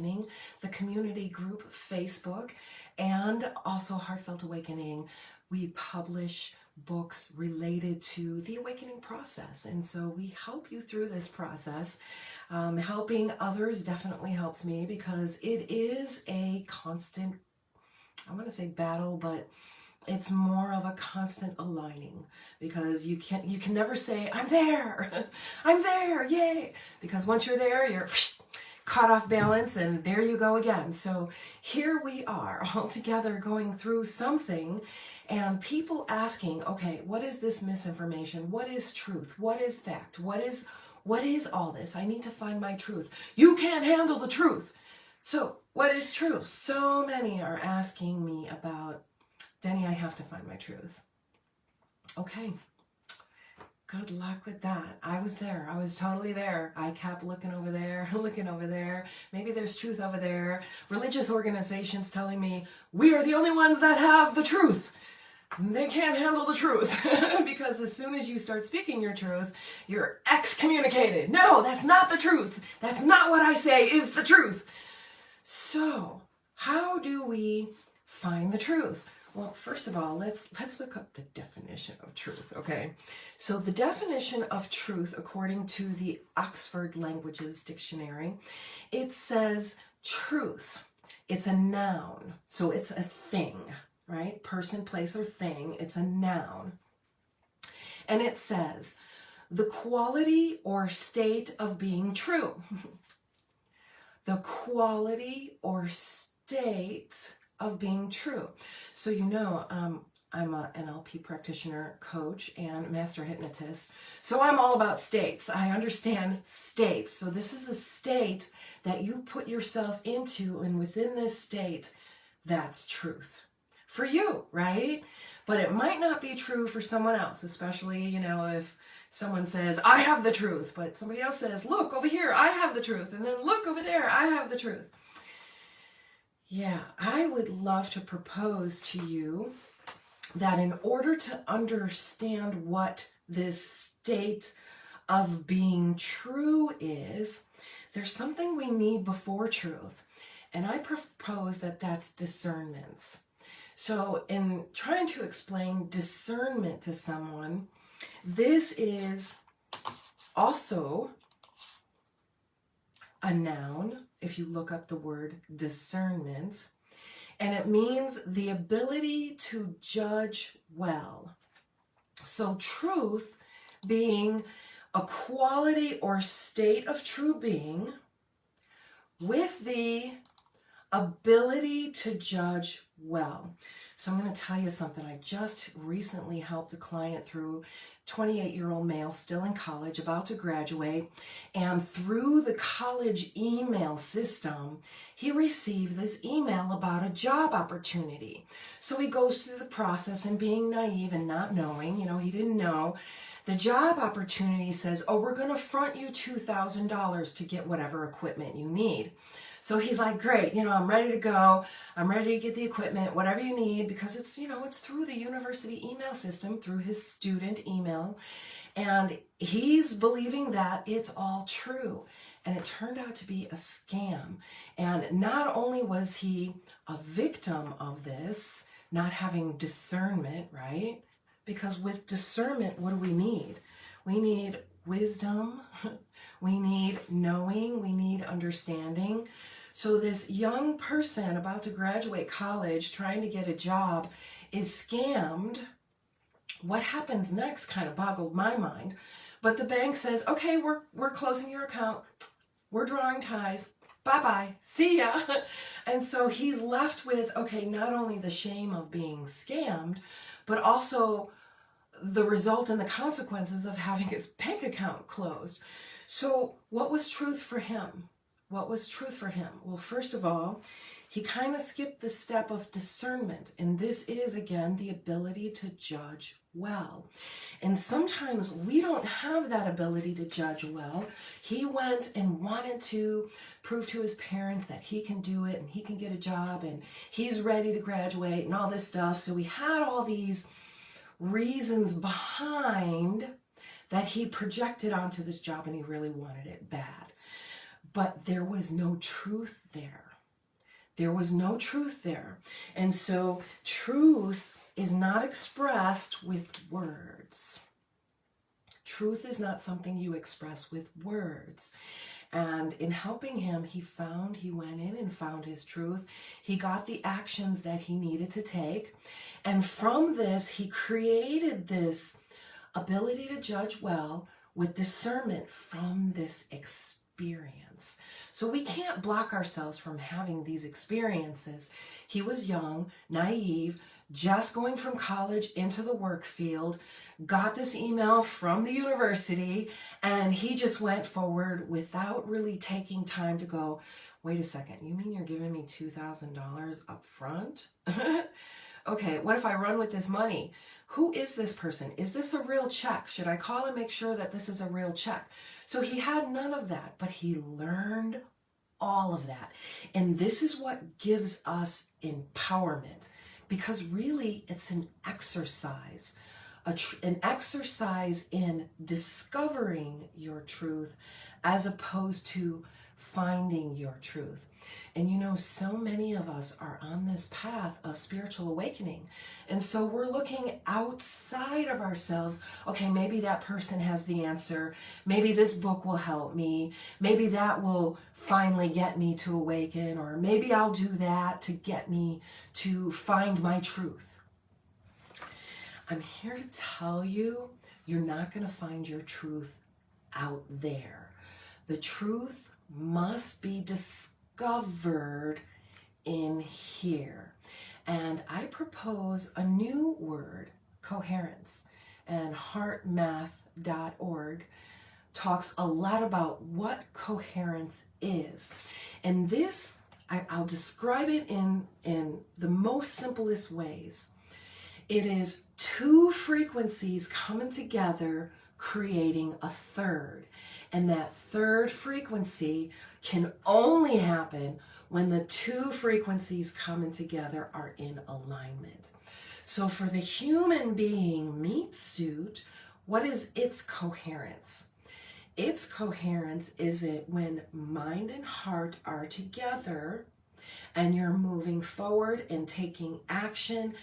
Awakening, the community group Facebook, and also Heartfelt Awakening. We publish books related to the awakening process. And so we help you through this process. Helping others definitely helps me because it is a constant, I want to say battle, but it's more of a constant aligning, because you can never say, I'm there, I'm there, yay. Because once you're there, you're caught off balance and there you go again. So here we are all together going through something, and people asking, okay, what is this misinformation? What is truth? What is fact? What is all this? I need to find my truth. You can't handle the truth. So what is truth? So many are asking me about, Denny, I have to find my truth. Okay. Good luck with that. I was there. I was totally there. I kept looking over there, looking over there. Maybe there's truth over there. Religious organizations telling me, we are the only ones that have the truth. They can't handle the truth because as soon as you start speaking your truth, you're excommunicated. No, that's not the truth. That's not what I say is the truth. So how do we find the truth? Well, first of all, let's look up the definition of truth, okay? So the definition of truth, according to the Oxford Languages Dictionary, it says truth. It's a noun, so it's a thing, right? Person, place, or thing. It's a noun. And it says the quality or state of being true. The quality or state of being true. So you know, I'm an NLP practitioner, coach, and master hypnotist. So I'm all about states. I understand states. So this is a state that you put yourself into, and within this state, that's truth. For you, right? But it might not be true for someone else, especially, you know, if someone says, I have the truth, but somebody else says, look over here, I have the truth. And then look over there, I have the truth. Yeah, I would love to propose to you that in order to understand what this state of being true is, there's something we need before truth. And I propose that that's discernment. So in trying to explain discernment to someone, this is also a noun, if you look up the word discernment, and it means the ability to judge well. So truth being a quality or state of true being with the ability to judge well. So I'm going to tell you something. I just recently helped a client through 28-year-old male, still in college, about to graduate. And through the college email system, he received this email about a job opportunity. So he goes through the process, and being naive and not knowing, you know, he didn't know. The job opportunity says, oh, we're going to front you $2,000 to get whatever equipment you need. So he's like, great, you know, I'm ready to go. I'm ready to get the equipment, whatever you need, because it's, you know, it's through the university email system, through his student email. And he's believing that it's all true. And it turned out to be a scam. And not only was he a victim of this, not having discernment, right? Because with discernment, what do we need? We need wisdom. We need knowing. We need understanding. So this young person about to graduate college, trying to get a job, is scammed. What happens next kind of boggled my mind. But the bank says, okay, we're closing your account. We're drawing ties. Bye-bye. See ya. And so he's left with, okay, not only the shame of being scammed, but also the result and the consequences of having his bank account closed. So what was truth for him? What was truth for him? Well, first of all, he kind of skipped the step of discernment. And this is, again, the ability to judge well. And sometimes we don't have that ability to judge well. He went and wanted to prove to his parents that he can do it and he can get a job and he's ready to graduate and all this stuff. So we had all these reasons behind that he projected onto this job, and he really wanted it bad. but there was no truth there. There was no truth there. And so truth is not expressed with words. Truth is not something you express with words. And in helping him, he went in and found his truth. He got the actions that he needed to take. And from this, he created this ability to judge well with discernment from this experience. So we can't block ourselves from having these experiences. He was young, naive, just going from college into the work field, got this email from the university, and he just went forward without really taking time to go, wait a second, you mean you're giving me $2,000 up front? Okay, what if I run with this money? Who is this person? Is this a real check? Should I call and make sure that this is a real check? So he had none of that, but he learned all of that. And this is what gives us empowerment, because really it's an exercise, an exercise in discovering your truth as opposed to finding your truth. And you know, so many of us are on this path of spiritual awakening. And so we're looking outside of ourselves. Okay, maybe that person has the answer. Maybe this book will help me. Maybe that will finally get me to awaken. Or maybe I'll do that to get me to find my truth. I'm here to tell you, you're not going to find your truth out there. The truth must be discovered in here. And I propose a new word, coherence, and heartmath.org talks a lot about what coherence is. And this, I'll describe it in the most simplest ways. It is two frequencies coming together, creating a third. And that third frequency can only happen when the two frequencies coming together are in alignment. So for the human being meat suit, what is its coherence? Its coherence is it when mind and heart are together and you're moving forward and taking action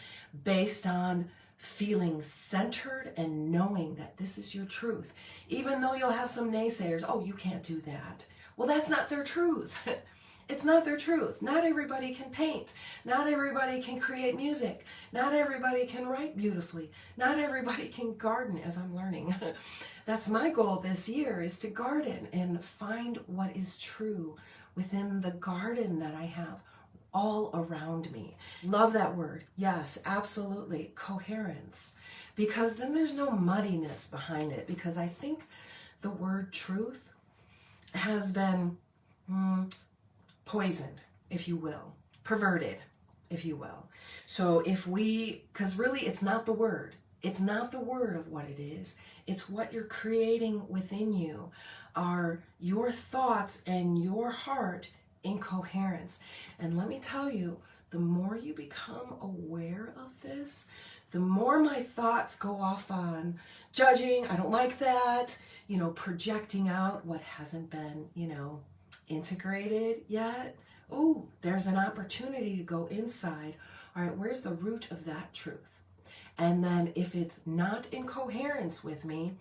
based on feeling centered and knowing that this is your truth. Even though you'll have some naysayers, oh, you can't do that. Well, that's not their truth. It's not their truth. Not everybody can paint. Not everybody can create music. Not everybody can write beautifully. Not everybody can garden, as I'm learning. That's my goal this year, is to garden and find what is true within the garden that I have all around me. Love that word. Yes, absolutely. Coherence. Because then there's no muddiness behind it. Because I think the word truth has been poisoned, if you will, perverted, if you will. So because really it's not the word. It's not the word of what it is. It's what you're creating within you, are your thoughts and your heart in coherence. And let me tell you, the more you become aware of this, the more my thoughts go off on judging, I don't like that, projecting out what hasn't been, integrated yet. Oh, there's an opportunity to go inside. All right, where's the root of that truth? And then if it's not in coherence with me,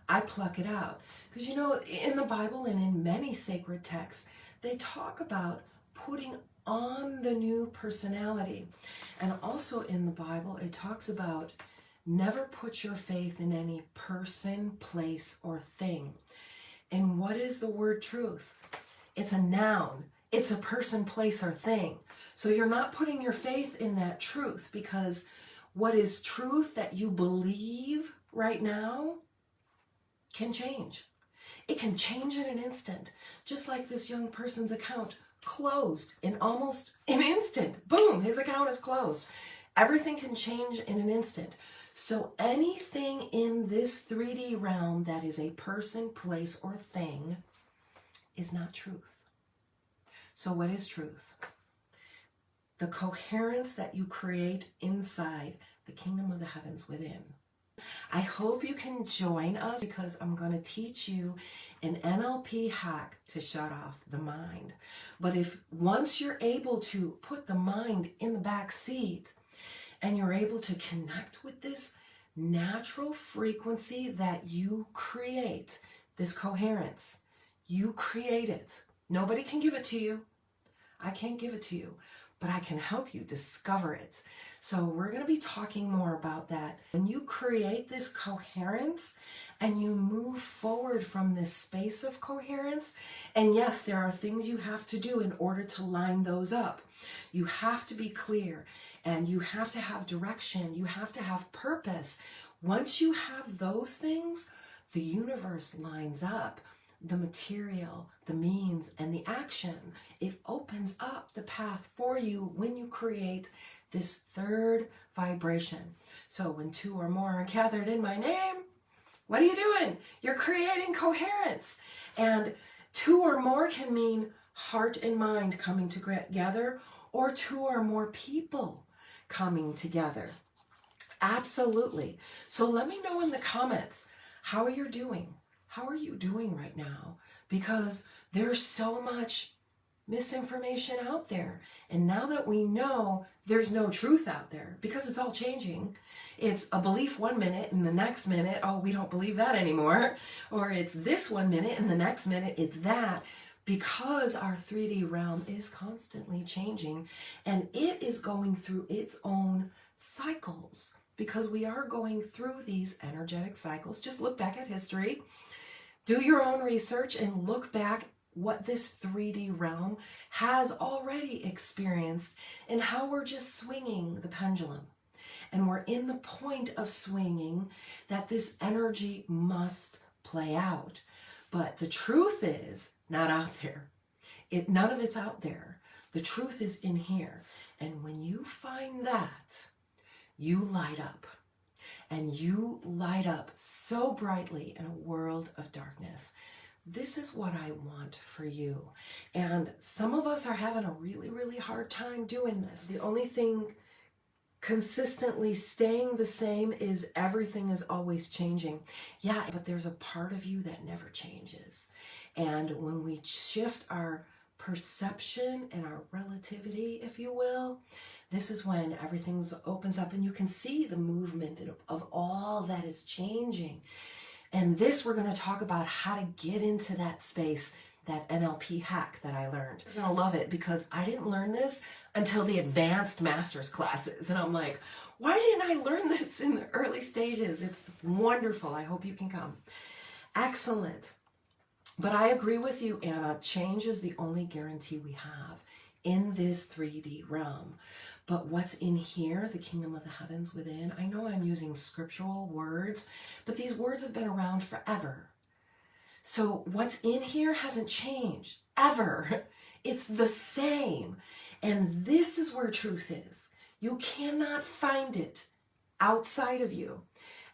I pluck it out. Because in the Bible and in many sacred texts, they talk about putting on the new personality. And also in the Bible, it talks about never put your faith in any person, place, or thing. And what is the word truth? It's a noun. It's a person, place, or thing. So you're not putting your faith in that truth, because what is truth that you believe right now can change. It can change in an instant. Just like this young person's account closed in almost an instant. Boom, his account is closed. Everything can change in an instant. So anything in this 3D realm that is a person, place, or thing is not truth. So what is truth? The coherence that you create inside the kingdom of the heavens within. I hope you can join us because I'm going to teach you an NLP hack to shut off the mind. But if once you're able to put the mind in the back seat and you're able to connect with this natural frequency that you create, this coherence, you create it. Nobody can give it to you. I can't give it to you, but I can help you discover it. So we're going to be talking more about that. When you create this coherence and you move forward from this space of coherence, and yes, there are things you have to do in order to line those up. You have to be clear and you have to have direction. You have to have purpose. Once you have those things, the universe lines up. The material, the means, and the action. It opens up the path for you when you create this third vibration. So when two or more are gathered in my name, what are you doing? You're creating coherence. And two or more can mean heart and mind coming together, or two or more people coming together. Absolutely. So let me know in the comments, how are you doing? How are you doing right now? Because there's so much misinformation out there. And now that we know there's no truth out there, because it's all changing. It's a belief 1 minute and the next minute, oh, we don't believe that anymore. Or it's this 1 minute and the next minute it's that. Because our 3D realm is constantly changing and it is going through its own cycles. Because we are going through these energetic cycles. Just look back at history. Do your own research and look back what this 3D realm has already experienced and how we're just swinging the pendulum. And we're in the point of swinging that this energy must play out. But the truth is not out there. None of it's out there. The truth is in here. And when you find that, you light up. And you light up so brightly in a world of darkness. This is what I want for you. And some of us are having a really, really hard time doing this. The only thing consistently staying the same is everything is always changing. Yeah, but there's a part of you that never changes. And when we shift our perception and our relativity, if you will, this is when everything opens up and you can see the movement of all that is changing. And this, we're going to talk about how to get into that space, that NLP hack that I learned. You're going to love it because I didn't learn this until the advanced master's classes. And I'm like, why didn't I learn this in the early stages? It's wonderful. I hope you can come. Excellent. But I agree with you, Anna. Change is the only guarantee we have in this 3D realm. But what's in here, the kingdom of the heavens within, I know I'm using scriptural words, but these words have been around forever. So what's in here hasn't changed, ever. It's the same. And this is where truth is. You cannot find it outside of you.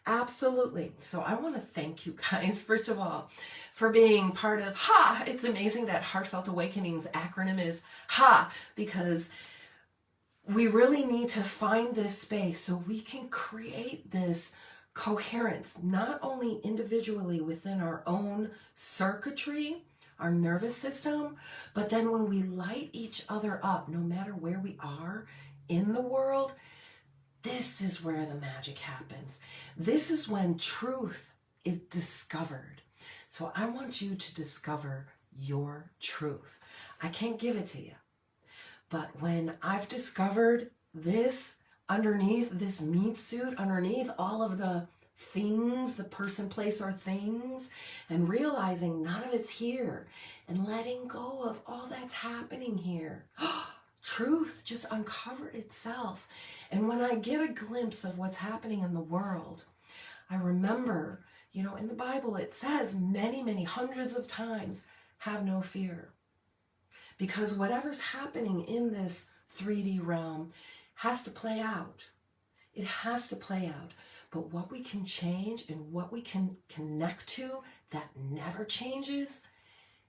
Absolutely. So I want to thank you guys, first of all, for being part of HA. It's amazing that Heartfelt Awakening's acronym is HA, because we really need to find this space so we can create this coherence, not only individually within our own circuitry, our nervous system, but then when we light each other up, no matter where we are in the world, this is where the magic happens. This is when truth is discovered. So I want you to discover your truth. I can't give it to you. But when I've discovered this underneath this meat suit, underneath all of the things, the person, place, or things, and realizing none of it's here, and letting go of all that's happening here, truth just uncovered itself. And when I get a glimpse of what's happening in the world, I remember, in the Bible it says many, many hundreds of times, have no fear. Because whatever's happening in this 3D realm has to play out. It has to play out. But what we can change and what we can connect to that never changes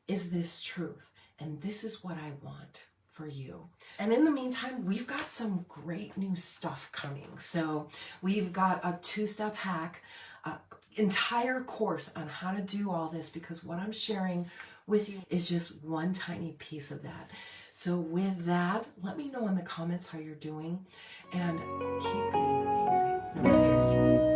is this truth. And this is what I want for you. And in the meantime, we've got some great new stuff coming. So we've got a 2-step hack, entire course on how to do all this, because what I'm sharing with you is just one tiny piece of that. So with that, let me know in the comments how you're doing, and keep being amazing. No, seriously.